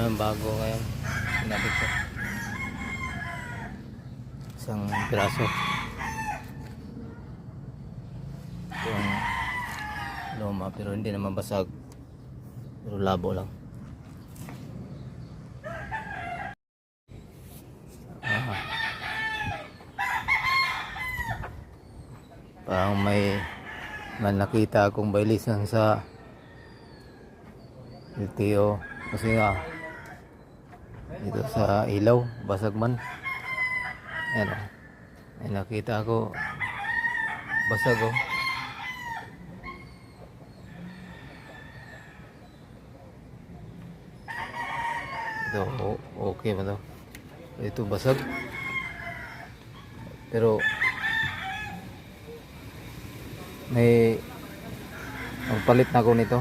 naman bago ngayon. Pinabit ko. Isang piraso. Yung luma pero hindi naman basag. Pero labo lang. Parang may nakita akong baylisan sa LTO kasi nga dito sa ilaw basag man. Ayan o, may nakita ako basag o. Ito okay ba to? Ito basag pero may magpalit na ako nito.